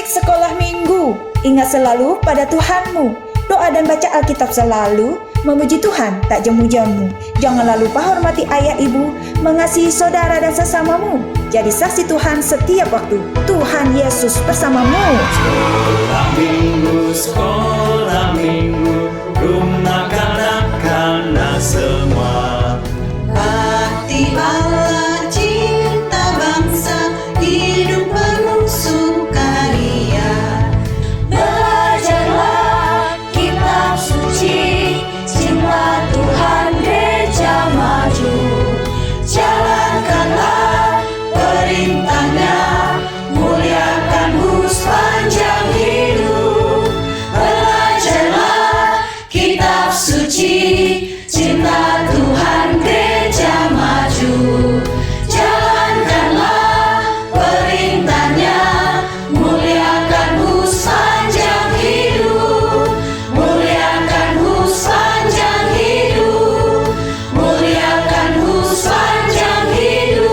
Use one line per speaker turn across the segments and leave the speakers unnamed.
Adik-adik sekolah minggu, ingat selalu pada Tuhanmu. Doa dan baca Alkitab selalu, memuji Tuhan tak jemu-jemu. Jangan lupa hormati ayah ibu, mengasihi saudara dan sesamamu. Jadi saksi Tuhan setiap waktu. Tuhan Yesus bersamamu.
Sekolah minggu, rumah kanak-kanak semua.
Bakti Allah, cinta bangsa, hidup penuh sukaria. Belajarlah kitab suci, cinta Tuhan gereja maju. Jalankanlah perintahnya, muliakanmu sepanjang hidup. Belajarlah kitab suci, cinta Tuhan gereja maju. Jalankanlah perintahnya, muliakanmu sepanjang hidup. Muliakanmu sepanjang hidup. Muliakanmu sepanjang hidup.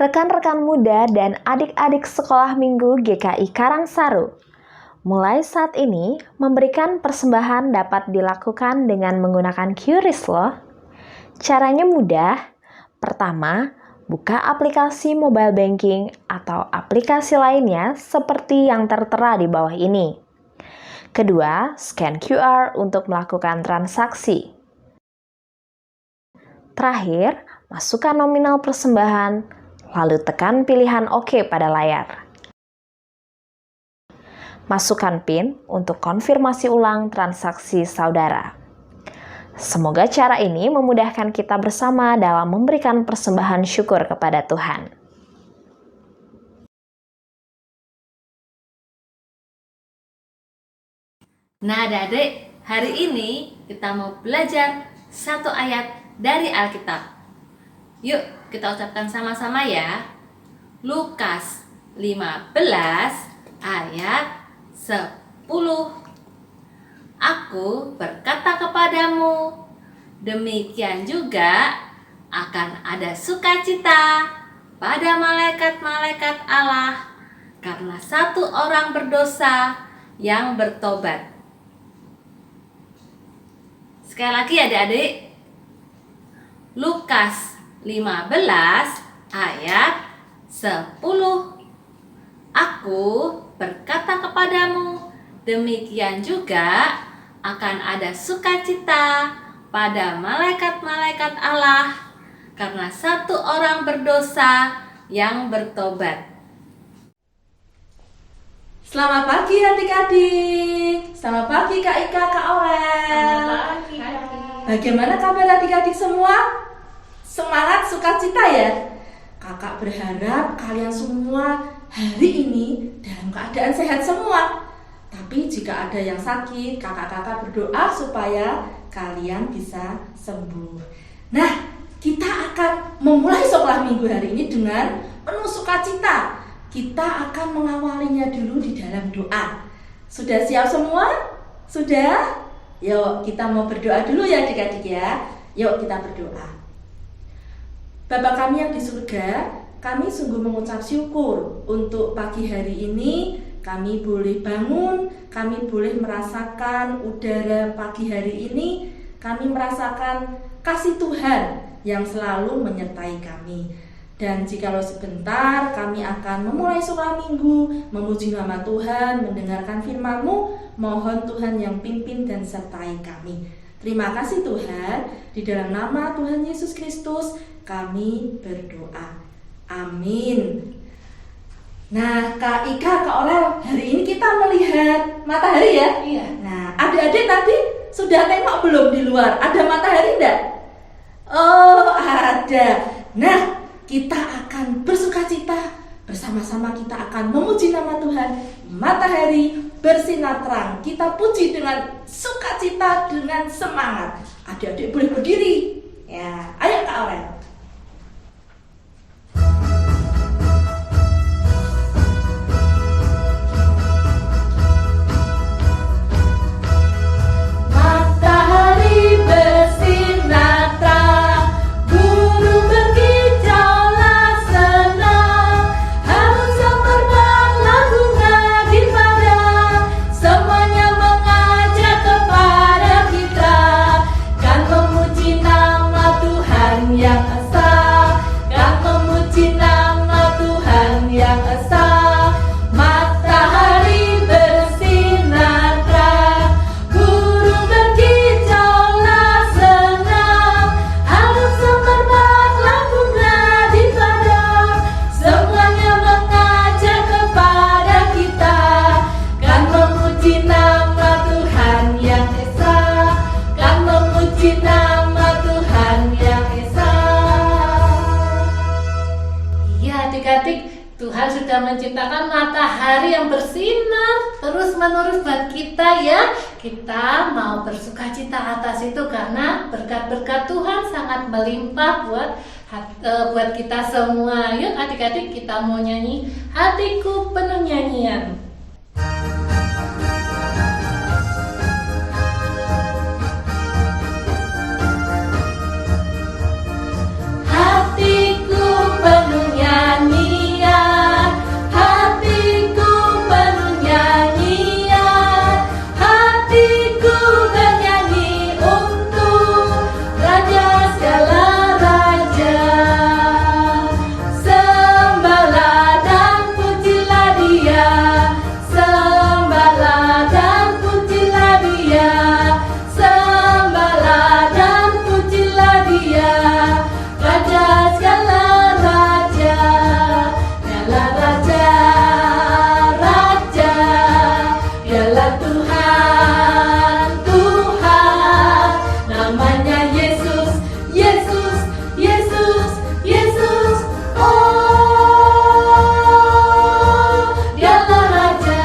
Rekan-rekan muda dan adik-adik sekolah minggu GKI Karangsaru. Mulai saat ini, memberikan persembahan dapat dilakukan dengan menggunakan QRIS loh. Caranya mudah. Pertama, buka aplikasi mobile banking atau aplikasi lainnya seperti yang tertera di bawah ini. Kedua, scan QR untuk melakukan transaksi. Terakhir, masukkan nominal persembahan, lalu tekan pilihan OK pada layar. Masukkan PIN untuk konfirmasi ulang transaksi saudara. Semoga cara ini memudahkan kita bersama dalam memberikan persembahan syukur kepada Tuhan.
Nah adik-adik, hari ini kita mau belajar satu ayat dari Alkitab. Yuk kita ucapkan sama-sama ya. Lukas 15 ayat 10. Aku berkata kepadamu, demikian juga akan ada sukacita pada malaikat-malaikat Allah karena satu orang berdosa yang bertobat. Sekali lagi adik-adik. Lukas 15 ayat 10. Aku berkata kepadamu, demikian juga akan ada sukacita pada malaikat-malaikat Allah karena satu orang berdosa yang bertobat.
Selamat pagi adik-adik. Selamat pagi Kak Ika, Kak Aurel.
Selamat pagi.
Bagaimana kabar adik-adik semua? Semangat sukacita ya. Kakak berharap kalian semua hari ini dalam keadaan sehat semua. Tapi jika ada yang sakit, kakak-kakak berdoa supaya kalian bisa sembuh. Nah, kita akan memulai sekolah minggu hari ini dengan penuh sukacita. Kita akan mengawalinya dulu di dalam doa. Sudah siap semua? Sudah? Yuk kita mau berdoa dulu ya adik-adik ya. Yuk kita berdoa. Bapa kami yang di surga, kami sungguh mengucap syukur untuk pagi hari ini. Kami boleh bangun, kami boleh merasakan udara pagi hari ini. Kami merasakan kasih Tuhan yang selalu menyertai kami. Dan jikalau sebentar kami akan memulai sekolah minggu, memuji nama Tuhan, mendengarkan firman-Mu, mohon Tuhan yang pimpin dan sertai kami. Terima kasih Tuhan, di dalam nama Tuhan Yesus Kristus kami berdoa. Amin. Nah, Kak Ika, Kak Orel, hari ini kita melihat matahari ya?
Iya.
Nah, adik-adik tadi sudah tengok belum di luar? Ada matahari enggak? Oh, ada. Nah, kita akan bersukacita, bersama-sama kita akan memuji nama Tuhan. Matahari bersinar terang, kita puji dengan sukacita, dengan semangat. Adik-adik boleh berdiri. Ya, ayo Kak Orel.
Matahari bersinar terang, burung berkicaulah senang, harus terbanglah bunga di padang, semuanya mengajak kepada kita, kan memuji nama Tuhan yang esa, kan memuji nama Tuhan yang esa. Matahari bersinar terang, burung berkicaulah senang, harus terbanglah bunga di padang, semuanya mengajak kepada kita, kan memuji nama Tuhan yang esa, kan memuji nama Tuhan yang esa. Iya adik-adik, Tuhan sudah menciptakan matahari yang bersinar terus-menerus buat kita ya. Kita mau bersukacita atas itu karena berkat-berkat Tuhan sangat melimpah buat kita semua. Yuk adik-adik, kita mau nyanyi Hatiku Penuh Nyanyian. Hatiku penuh nyanyian, hatiku penuh nyanyian, hatiku bernyanyi untuk Raja segala raja. Sembahlah dan pujilah Dia, sembahlah dan pujilah Dia, sembahlah dan pujilah Dia. Raja segala raja, dialah raja, raja, dialah Tuhan, Tuhan, namanya Yesus, Yesus, Yesus, Yesus. Oh, dialah raja,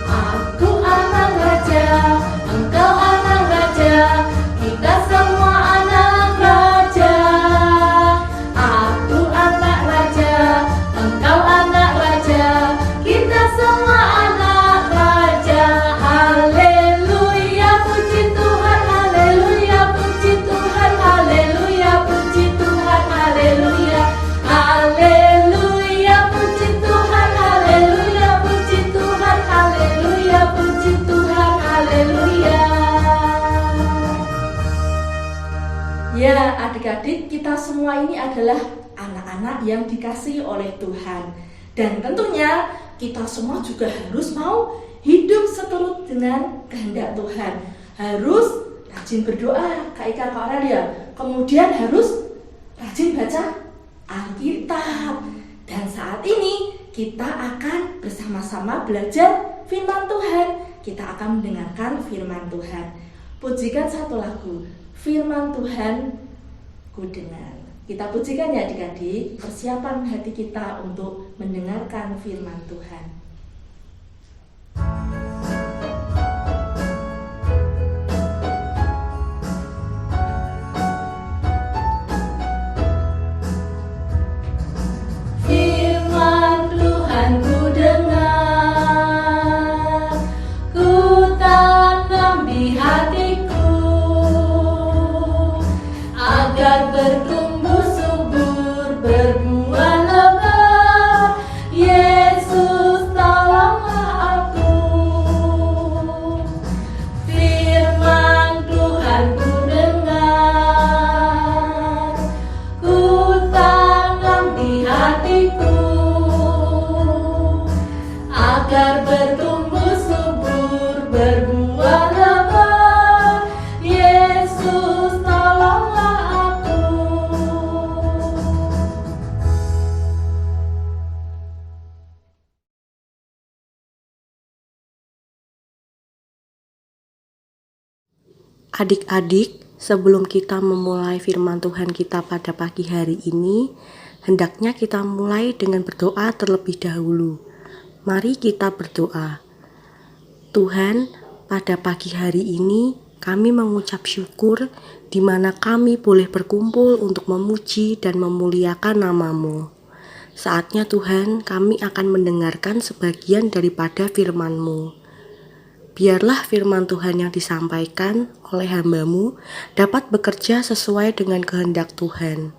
aku anak raja, engkau anak raja, kita semua anak raja. Aku anak raja, engkau anak raja, kita semua anak raja. Haleluya, puji Tuhan, haleluya, puji Tuhan, haleluya, puji Tuhan, haleluya. Haleluya, puji Tuhan, haleluya, puji Tuhan, haleluya, puji Tuhan, haleluya.
Ya, adik-adik, kita semua ini adalah anak-anak yang dikasihi oleh Tuhan. Dan tentunya kita semua juga harus mau hidup seturut dengan kehendak Tuhan. Harus rajin berdoa, Kak Ika, Kak Aurelia. Kemudian harus rajin baca Alkitab. Dan saat ini kita akan bersama-sama belajar firman Tuhan. Kita akan mendengarkan firman Tuhan. Pujikan satu lagu, Firman Tuhan ku dengar. Kita pujikan ya adik-adik, persiapan hati kita untuk mendengarkan firman Tuhan.
Firman Tuhan ku dengar, ku tanam di hatiku, agar bertumbuh subur, berbuah lebat. Yesus
Adik-adik, sebelum kita memulai firman Tuhan kita pada pagi hari ini, hendaknya kita mulai dengan berdoa terlebih dahulu. Mari kita berdoa. Tuhan, pada pagi hari ini kami mengucap syukur di mana kami boleh berkumpul untuk memuji dan memuliakan nama-Mu. Saatnya Tuhan, kami akan mendengarkan sebagian daripada firman-Mu. Biarlah firman Tuhan yang disampaikan oleh hamba-Mu dapat bekerja sesuai dengan kehendak Tuhan.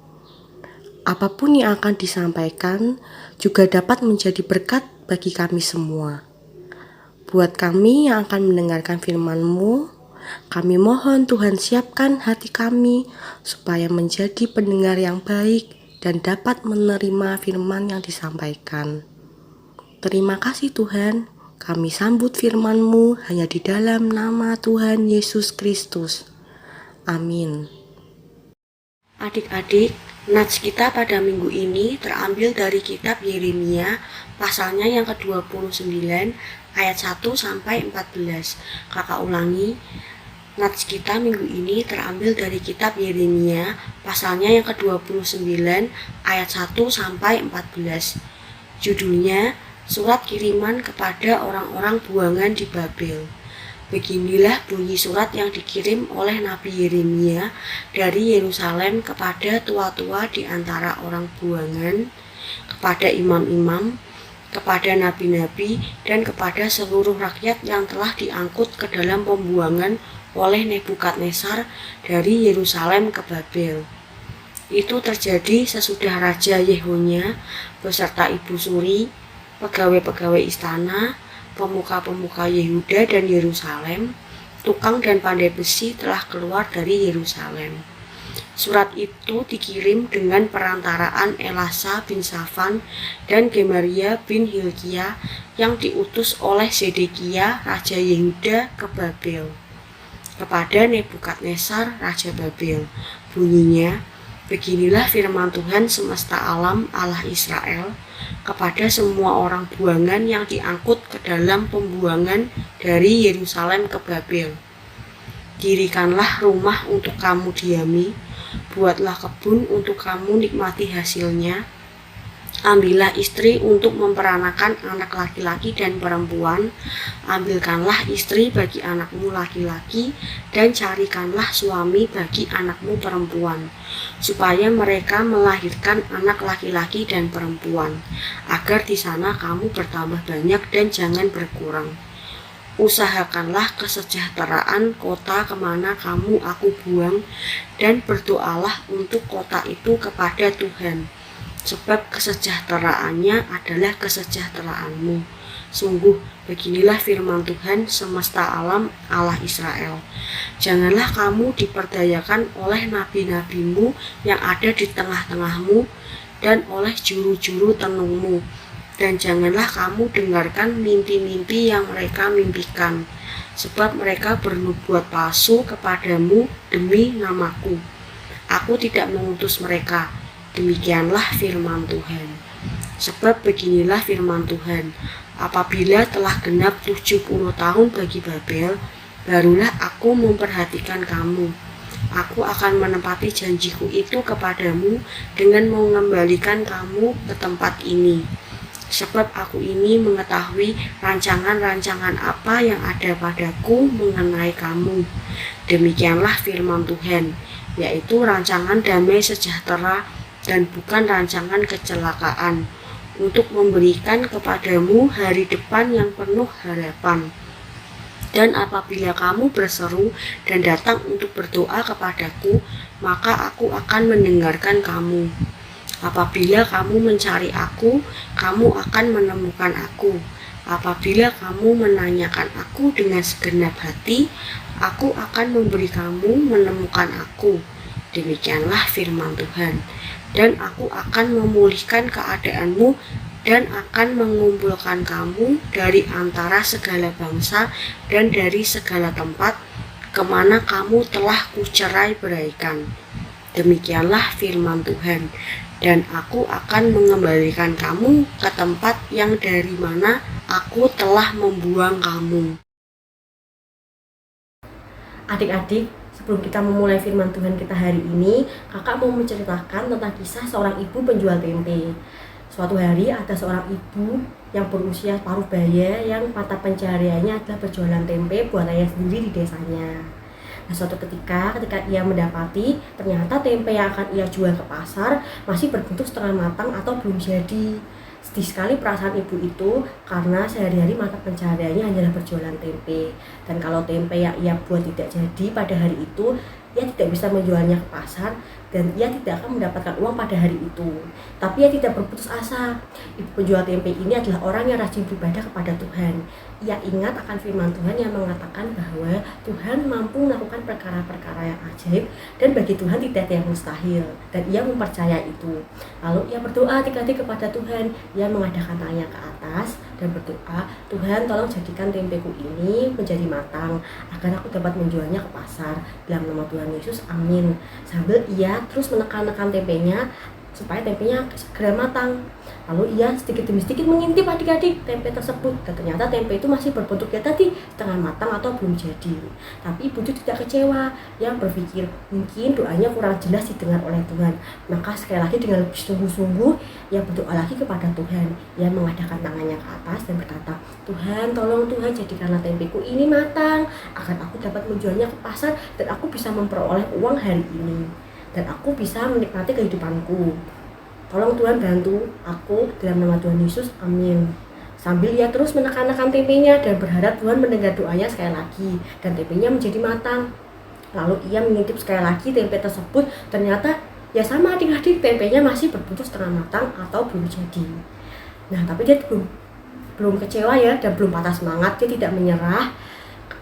Apapun yang akan disampaikan juga dapat menjadi berkat bagi kami semua. Buat kami yang akan mendengarkan firman-Mu, kami mohon Tuhan siapkan hati kami supaya menjadi pendengar yang baik dan dapat menerima firman yang disampaikan. Terima kasih Tuhan. Kami sambut firman-Mu hanya di dalam nama Tuhan Yesus Kristus. Amin. Adik-adik, nats kita pada minggu ini terambil dari kitab Yeremia, pasalnya yang ke-29, ayat 1 sampai 14. Kakak ulangi, nats kita minggu ini terambil dari kitab Yeremia, pasalnya yang ke-29, ayat 1 sampai 14. Judulnya, Surat Kiriman kepada orang-orang buangan di Babel. Beginilah bunyi surat yang dikirim oleh Nabi Yeremia dari Yerusalem kepada tua-tua di antara orang buangan, kepada imam-imam, kepada nabi-nabi, dan kepada seluruh rakyat yang telah diangkut ke dalam pembuangan oleh Nebukadnezar dari Yerusalem ke Babel. Itu terjadi sesudah Raja Yehonya beserta Ibu Suri, pegawai-pegawai istana, pemuka-pemuka Yehuda dan Yerusalem, tukang dan pandai besi telah keluar dari Yerusalem. Surat itu dikirim dengan perantaraan Elasa bin Safan dan Gemaria bin Hilkia yang diutus oleh Zedekia, Raja Yehuda ke Babel, kepada Nebukadnezar, Raja Babel. Bunyinya, beginilah firman Tuhan semesta alam Allah Israel, kepada semua orang buangan yang diangkut ke dalam pembuangan dari Yerusalem ke Babel. Dirikanlah rumah untuk kamu diami, buatlah kebun untuk kamu nikmati hasilnya, ambillah istri untuk memperanakan anak laki-laki dan perempuan, ambilkanlah istri bagi anakmu laki-laki, dan carikanlah suami bagi anakmu perempuan, supaya mereka melahirkan anak laki-laki dan perempuan, agar di sana kamu bertambah banyak dan jangan berkurang. Usahakanlah kesejahteraan kota kemana kamu aku buang, dan berdoalah untuk kota itu kepada Tuhan, sebab kesejahteraannya adalah kesejahteraanmu. Sungguh, beginilah firman Tuhan semesta alam Allah Israel. Janganlah kamu diperdayakan oleh nabi-nabimu yang ada di tengah-tengahmu dan oleh juru-juru tenungmu. Dan janganlah kamu dengarkan mimpi-mimpi yang mereka mimpikan, sebab mereka bernubuat palsu kepadamu demi namaku. Aku tidak mengutus mereka. Demikianlah firman Tuhan. Sebab beginilah firman Tuhan, apabila telah genap 70 tahun bagi Babel, barulah aku memperhatikan kamu. Aku akan menepati janjiku itu kepadamu dengan mengembalikan kamu ke tempat ini. Sebab aku ini mengetahui rancangan-rancangan apa yang ada padaku mengenai kamu. Demikianlah firman Tuhan, yaitu rancangan damai sejahtera dan bukan rancangan kecelakaan, untuk memberikan kepadamu hari depan yang penuh harapan. Dan apabila kamu berseru dan datang untuk berdoa kepadaku, maka aku akan mendengarkan kamu. Apabila kamu mencari aku, kamu akan menemukan aku. Apabila kamu menanyakan aku dengan segenap hati, aku akan memberi kamu menemukan aku. Demikianlah firman Tuhan. Dan aku akan memulihkan keadaanmu dan akan mengumpulkan kamu dari antara segala bangsa dan dari segala tempat kemana kamu telah kucerai beraikan. Demikianlah firman Tuhan. Dan aku akan mengembalikan kamu ke tempat yang dari mana aku telah membuang kamu.
Adik-adik,
sebelum kita memulai firman Tuhan kita hari ini, kakak mau menceritakan tentang kisah seorang ibu penjual tempe. Suatu hari ada seorang ibu yang berusia paruh baya yang mata pencahariannya adalah berjualan tempe buatannya sendiri di desanya. Nah, suatu ketika ia mendapati ternyata tempe yang akan ia jual ke pasar masih berbentuk setengah matang atau belum jadi. Sedih sekali perasaan ibu itu karena sehari-hari mata pencahariannya hanyalah berjualan tempe. Dan kalau tempe yang ia buat tidak jadi pada hari itu, ia tidak bisa menjualnya ke pasar dan ia tidak akan mendapatkan uang pada hari itu. Tapi ia tidak berputus asa. Ibu penjual tempe ini adalah orang yang rajin beribadah kepada Tuhan. Ia ingat akan firman Tuhan yang mengatakan bahwa Tuhan mampu melakukan perkara-perkara yang ajaib dan bagi Tuhan tidak ada yang mustahil, dan ia mempercayai itu. Lalu ia berdoa adik-adik kepada Tuhan. Ia mengadakan tangannya ke atas dan berdoa, Tuhan tolong jadikan tempeku ini menjadi matang agar aku dapat menjualnya ke pasar. Dalam nama Tuhan Yesus, amin. Sambil ia terus menekan-nekan tempenya supaya tempenya segera matang. Lalu ia sedikit demi sedikit mengintip adik-adik tempe tersebut, dan ternyata tempe itu masih berbentuk ya tadi setengah matang atau belum jadi. Tapi ibu itu tidak kecewa, yang berpikir mungkin doanya kurang jelas didengar oleh Tuhan. Maka sekali lagi dengan lebih sungguh-sungguh ia berdoa lagi kepada Tuhan. Ia mengadakan tangannya ke atas dan berkata, Tuhan tolong Tuhan jadikanlah tempeku ini matang agar aku dapat menjualnya ke pasar dan aku bisa memperoleh uang hari ini dan aku bisa menikmati kehidupanku. Tolong Tuhan bantu aku dalam nama Tuhan Yesus, amin. Sambil ia terus menekan-nekan tempenya dan berharap Tuhan mendengar doanya sekali lagi dan tempenya menjadi matang. Lalu ia mengintip sekali lagi tempe tersebut, ternyata ya sama adik-adik, tempenya masih berbentuk setengah matang atau belum jadi. Nah, tapi dia belum kecewa ya dan belum patah semangat, dia tidak menyerah.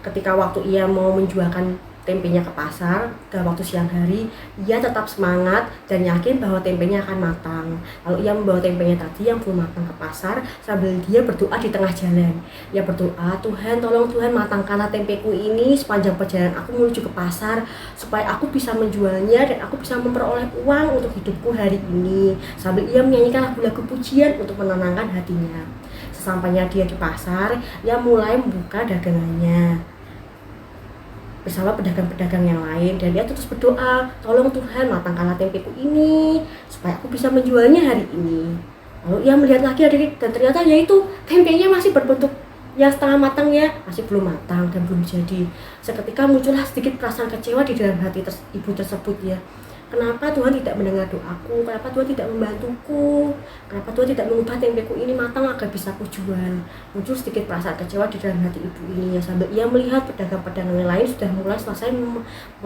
Ketika waktu ia mau menjualkan tempenya ke pasar dalam waktu siang hari, ia tetap semangat dan yakin bahwa tempenya akan matang. Lalu ia membawa tempenya tadi yang belum matang ke pasar sambil dia berdoa di tengah jalan. Ia berdoa, Tuhan tolong Tuhan matangkanlah tempeku ini sepanjang perjalanan aku menuju ke pasar supaya aku bisa menjualnya dan aku bisa memperoleh uang untuk hidupku hari ini. Sambil ia menyanyikan lagu-lagu pujian untuk menenangkan hatinya. Sesampainya dia di pasar, ia mulai membuka dagangannya bersama pedagang-pedagang yang lain, dan dia terus berdoa, tolong Tuhan matangkanlah tempeku ini supaya aku bisa menjualnya hari ini. Lalu ia melihat lagi adik, dan ternyata yaitu tempenya masih berbentuk yang setengah matang ya, masih belum matang dan belum jadi. Seketika muncullah sedikit perasaan kecewa di dalam hati ibu tersebut ya. Kenapa Tuhan tidak mendengar doaku? Kenapa Tuhan tidak membantuku? Kenapa Tuhan tidak mengubah tempeku ini matang agar bisa aku jual? Muncul sedikit perasaan kecewa di dalam hati ibu ini ya, sambil ia melihat pedagang-pedagang yang lain sudah mulai selesai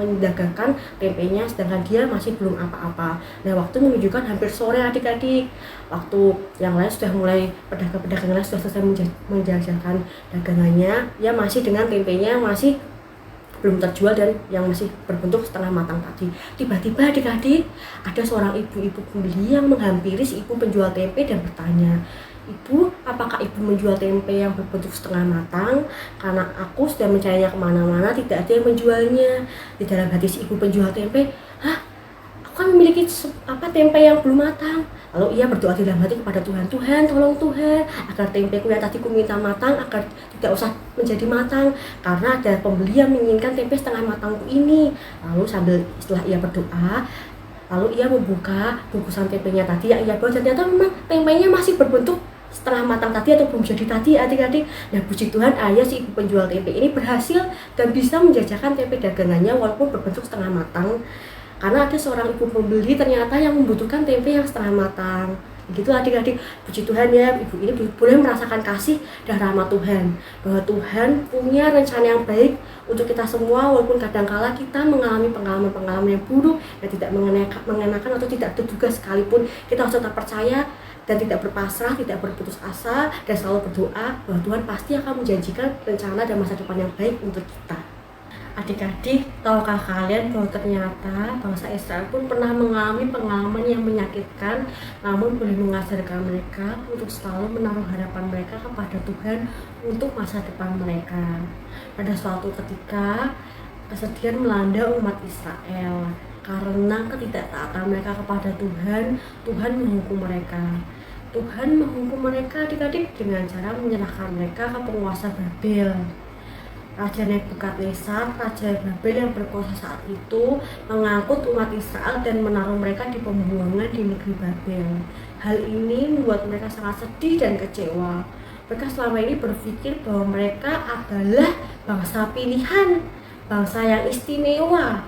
mendagangkan tempenya, sedangkan dia masih belum apa-apa. Nah, waktu menunjukkan hampir sore adik-adik. Waktu yang lain sudah mulai, pedagang-pedagang lain sudah selesai menjajakan dagangannya, ia masih dengan tempenya masih belum terjual dan yang masih berbentuk setengah matang tadi. Tiba-tiba adik-adik ada seorang ibu-ibu pembeli yang menghampiri si ibu penjual tempe dan bertanya, Ibu, apakah ibu menjual tempe yang berbentuk setengah matang? Karena aku sudah mencarinya kemana-mana tidak ada yang menjualnya. Di dalam hati si ibu penjual tempe, aku kan memiliki tempe yang belum matang. Lalu ia berdoa di dalam hati kepada Tuhan, Tuhan tolong Tuhan agar tempeku yang tadi ku minta matang agar tidak usah menjadi matang, karena ada pembeli yang menginginkan tempe setengah matangku ini. Lalu setelah ia berdoa, lalu ia membuka bungkusan tempenya tadi yang ia bawa, ternyata memang tempenya masih berbentuk setengah matang tadi atau belum jadi tadi adik-adik. Nah, puji Tuhan, ayah si ibu penjual tempe ini berhasil dan bisa menjajakan tempe dagangannya walaupun berbentuk setengah matang. Karena ada seorang ibu pembeli ternyata yang membutuhkan tempe yang setengah matang. Begitu adik-adik, puji Tuhan ya, ibu ini boleh merasakan kasih dan rahmat Tuhan. Bahwa Tuhan punya rencana yang baik untuk kita semua, walaupun kadangkala kita mengalami pengalaman-pengalaman yang buruk dan tidak mengenakan atau tidak terduga sekalipun. Kita harus tetap percaya dan tidak berpasrah, tidak berputus asa, dan selalu berdoa bahwa Tuhan pasti akan menjanjikan rencana dan masa depan yang baik untuk kita. Adik-adik, tahukah kalian bahwa ternyata bangsa Israel pun pernah mengalami pengalaman yang menyakitkan, namun boleh mengajarkan mereka untuk selalu menaruh harapan mereka kepada Tuhan untuk masa depan mereka. Pada suatu ketika, kesedihan melanda umat Israel karena ketidaktaatan mereka kepada Tuhan. Tuhan menghukum mereka. Tuhan menghukum mereka adik-adik dengan cara menyerahkan mereka ke penguasa Babel. Raja Nebukadnezar, Raja Babel yang berkuasa saat itu, mengangkut umat Israel dan menaruh mereka di pembuangan di negeri Babel. Hal ini membuat mereka sangat sedih dan kecewa. Mereka selama ini berpikir bahwa mereka adalah bangsa pilihan, bangsa yang istimewa,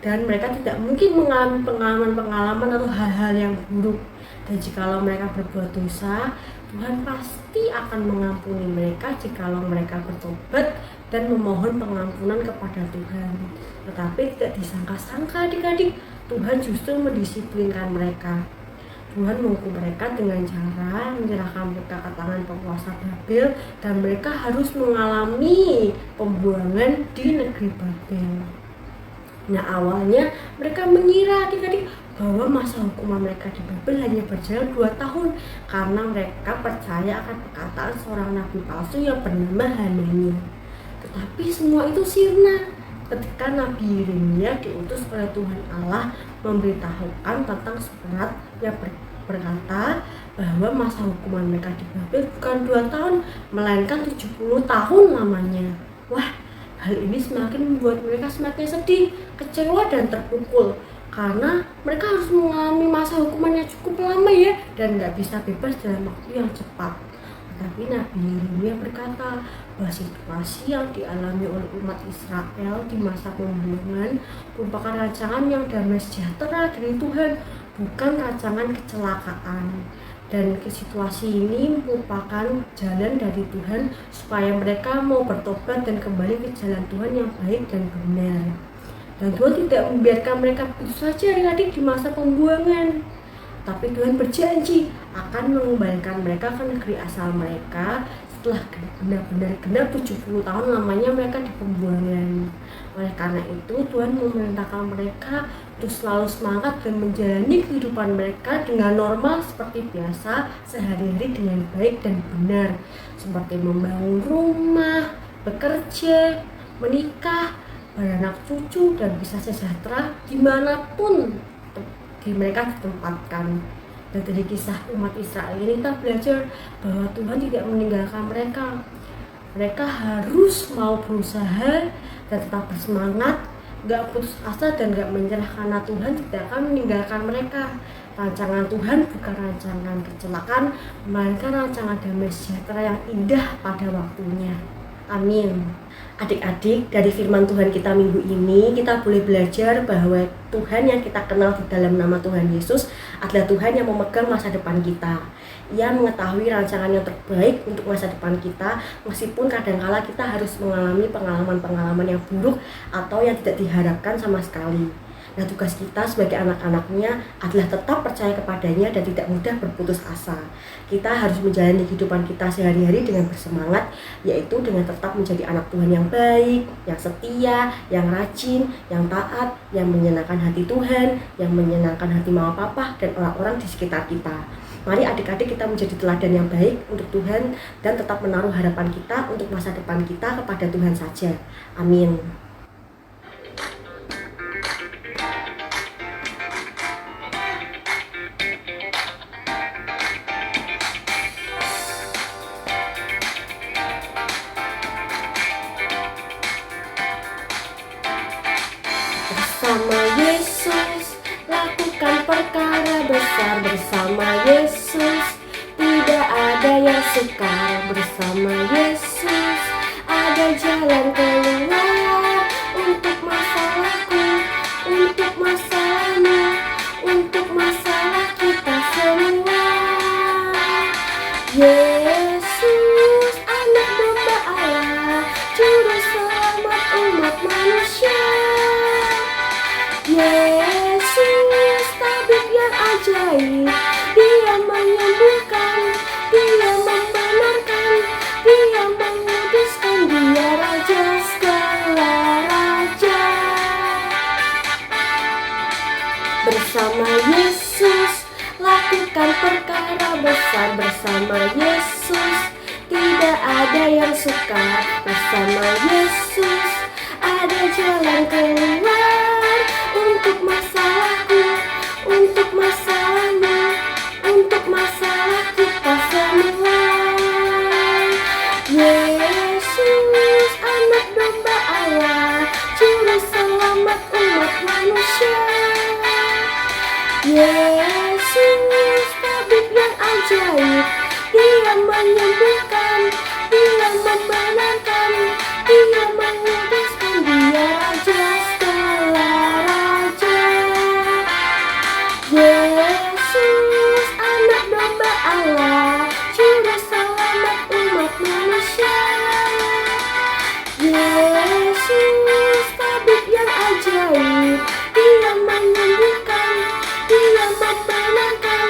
dan mereka tidak mungkin mengalami pengalaman-pengalaman atau hal-hal yang buruk. Dan jikalau mereka berbuat dosa, Tuhan pasti akan mengampuni mereka jikalau mereka bertobat dan memohon pengampunan kepada Tuhan. Tetapi tidak disangka-sangka adik-adik, Tuhan justru mendisiplinkan mereka. Tuhan menghukum mereka dengan cara menyerahkan mereka ke tangan penguasa Babel, dan mereka harus mengalami pembuangan di negeri Babel. Nah, awalnya mereka mengira adik-adik bahwa masa hukuman mereka di Babel hanya berjalan 2 tahun karena mereka percaya akan perkataan seorang nabi palsu yang bernama Hanania. Tetapi semua itu sirna ketika Nabi Yeremia diutus oleh Tuhan Allah memberitahukan tentang surat yang berkata bahwa masa hukuman mereka di Babel bukan 2 tahun melainkan 70 tahun lamanya. Wah, hal ini semakin membuat mereka semakin sedih, kecewa dan terpukul karena mereka harus mengalami masa hukuman yang cukup lama ya, dan tidak bisa bebas dalam waktu yang cepat. Tetapi Nabi Yeremia berkata bahwa situasi yang dialami oleh umat Israel di masa pembuangan merupakan rancangan yang damai sejahtera dari Tuhan, bukan rancangan kecelakaan. Dan situasi ini merupakan jalan dari Tuhan supaya mereka mau bertobat dan kembali ke jalan Tuhan yang baik dan benar. Dan Tuhan tidak membiarkan mereka begitu saja adik-adik di masa pembuangan. Tapi Tuhan berjanji akan mengembalikan mereka ke negeri asal mereka setelah benar-benar genap 70 tahun lamanya mereka di pembuangan. Oleh karena itu Tuhan memerintahkan mereka untuk selalu semangat dan menjalani kehidupan mereka dengan normal seperti biasa sehari-hari dengan baik dan benar, seperti membangun rumah, bekerja, menikah, beranak cucu, dan bisa sejahtera dimanapun mereka ditempatkan. Dan dari kisah umat Israel ini kita belajar bahwa Tuhan tidak meninggalkan mereka. Mereka harus mau berusaha dan tetap bersemangat, gak putus asa dan gak menyerah, karena Tuhan tidak akan meninggalkan mereka. Rancangan Tuhan bukan rancangan kecelakaan, melainkan rancangan damai sejahtera yang indah pada waktunya. Amin. Adik-adik, dari firman Tuhan kita minggu ini kita boleh belajar bahwa Tuhan yang kita kenal di dalam nama Tuhan Yesus adalah Tuhan yang memegang masa depan kita. Ia mengetahui rancangan yang terbaik untuk masa depan kita, meskipun kadangkala kita harus mengalami pengalaman-pengalaman yang buruk atau yang tidak diharapkan sama sekali. Nah, tugas kita sebagai anak-anaknya adalah tetap percaya kepadanya dan tidak mudah berputus asa. Kita harus menjalani kehidupan kita sehari-hari dengan bersemangat, yaitu dengan tetap menjadi anak Tuhan yang baik, yang setia, yang rajin, yang taat, yang menyenangkan hati Tuhan, yang menyenangkan hati mama papa dan orang-orang di sekitar kita. Mari adik-adik kita menjadi teladan yang baik untuk Tuhan dan tetap menaruh harapan kita untuk masa depan kita kepada Tuhan saja. Amin. Bersama Yesus, lakukan perkara besar bersama Yesus. Tidak ada yang sukar bersama Yesus. Ada jalan keluar untuk masalahku, untuk masalahmu, untuk masalah kita semua. Yesus, anak domba Allah, juru selamat umat manusia. Yesus, tabib yang ajaib, Dia menyembuhkan, Dia membenarkan, Dia menguduskan, Dia Raja segala raja. Bersama Yesus, lakukan perkara besar bersama Yesus. Tidak ada yang sukar bersama Yesus. Ada jalan keluar untuk masalahku, untuk masalahmu, untuk masalah kita semua. Yesus, anak ajaib. Dia menyembuhkan, Dia membenarkan, Dia menguduskan, Dia Raja segala raja. Yesus, anak domba Allah, juru selamat umat manusia. Yesus, tabib yang ajaib, Dia menyembuhkan, Dia membenarkan,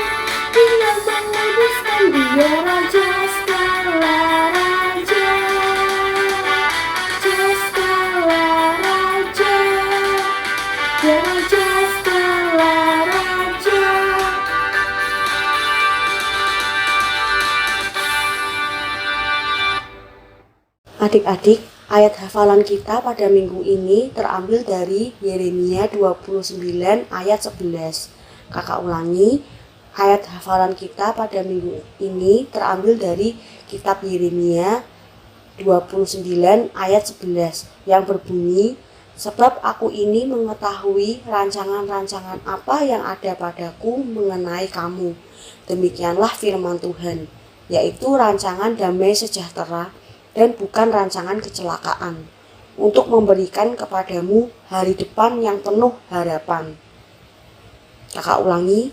Dia menguduskan, Dia Raja segala raja. Raja segala raja, Dia Raja segala raja. Adik-adik, ayat hafalan kita pada minggu ini terambil dari Yeremia 29 ayat 11. Kakak ulangi, ayat hafalan kita pada minggu ini terambil dari kitab Yeremia 29 ayat 11 yang berbunyi, sebab aku ini mengetahui rancangan-rancangan apa yang ada padaku mengenai kamu. Demikianlah firman Tuhan, yaitu rancangan damai sejahtera dan bukan rancangan kecelakaan, untuk memberikan kepadamu hari depan yang penuh harapan. Kakak ulangi,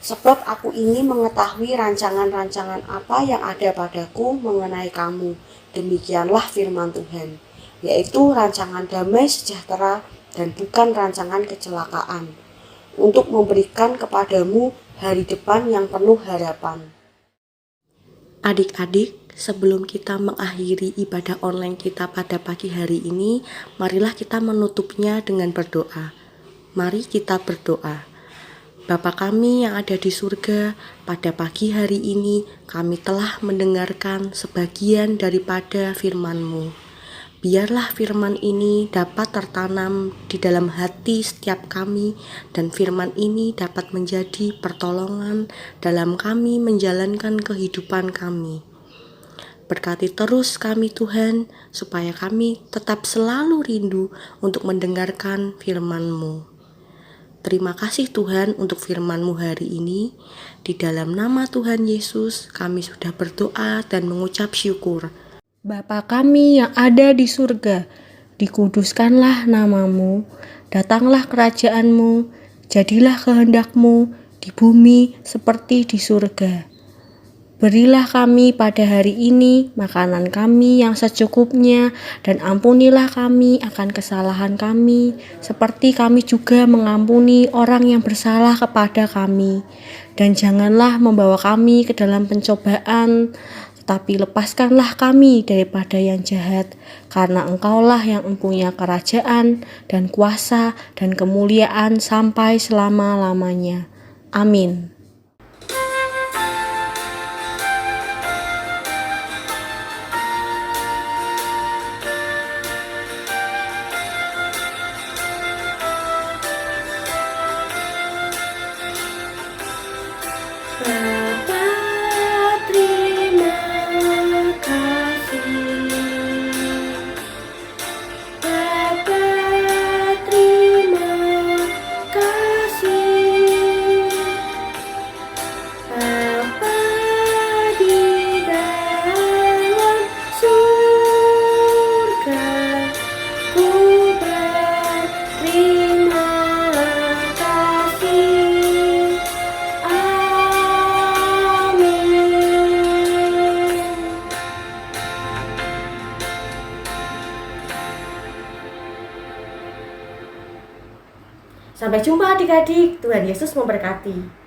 sebab aku ini mengetahui rancangan-rancangan apa yang ada padaku mengenai kamu. Demikianlah firman Tuhan, yaitu rancangan damai sejahtera dan bukan rancangan kecelakaan, untuk memberikan kepadamu hari depan yang penuh harapan. Adik-adik, sebelum kita mengakhiri ibadah online kita pada pagi hari ini, marilah kita menutupnya dengan berdoa. Mari kita berdoa. Bapa kami yang ada di surga, pada pagi hari ini kami telah mendengarkan sebagian daripada firman-Mu. Biarlah firman ini dapat tertanam di dalam hati setiap kami, dan firman ini dapat menjadi pertolongan dalam kami menjalankan kehidupan kami. Berkati terus kami Tuhan, supaya kami tetap selalu rindu untuk mendengarkan firman-Mu. Terima kasih Tuhan untuk firman-Mu hari ini. Di dalam nama Tuhan Yesus kami sudah berdoa dan mengucap syukur.
Bapa kami yang ada di surga, dikuduskanlah nama-Mu, datanglah kerajaan-Mu, jadilah kehendak-Mu di bumi seperti di surga. Berilah kami pada hari ini makanan kami yang secukupnya, dan ampunilah kami akan kesalahan kami, seperti kami juga mengampuni orang yang bersalah kepada kami. Dan janganlah membawa kami ke dalam pencobaan, tetapi lepaskanlah kami daripada yang jahat, karena Engkaulah yang mempunyai kerajaan dan kuasa dan kemuliaan sampai selama-lamanya. Amin.
Bapa, terima kasih. Bapa, terima kasih. Bapa di dalam surga, ku berterima kasih.
Sampai jumpa adik-adik, Tuhan Yesus memberkati.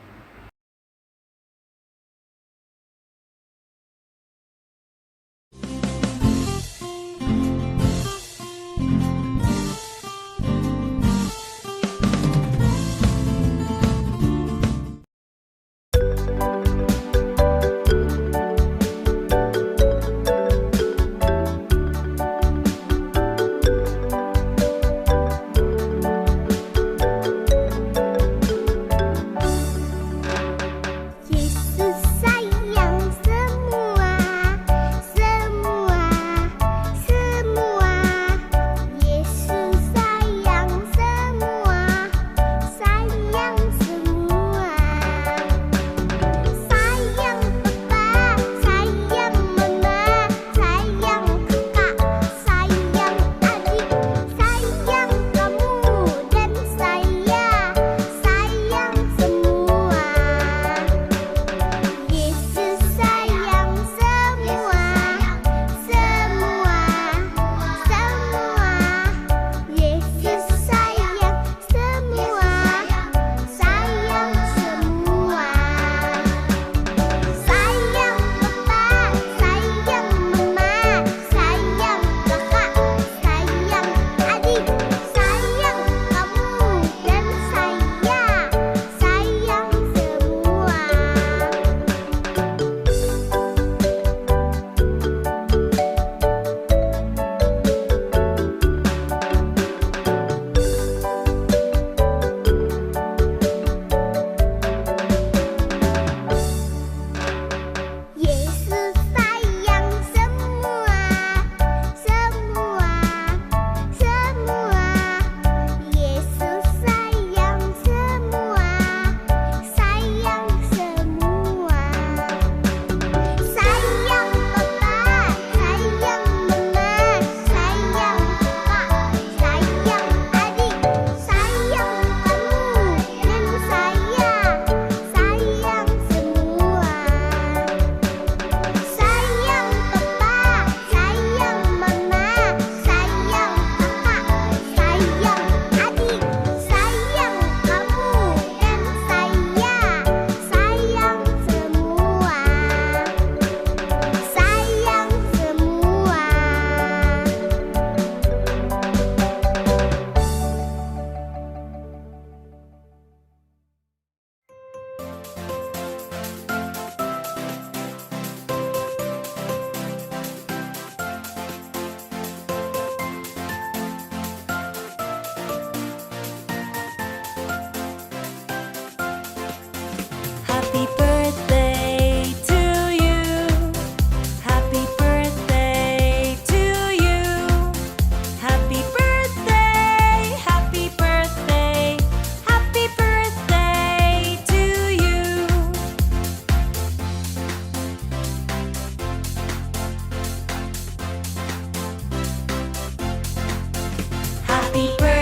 Happy birthday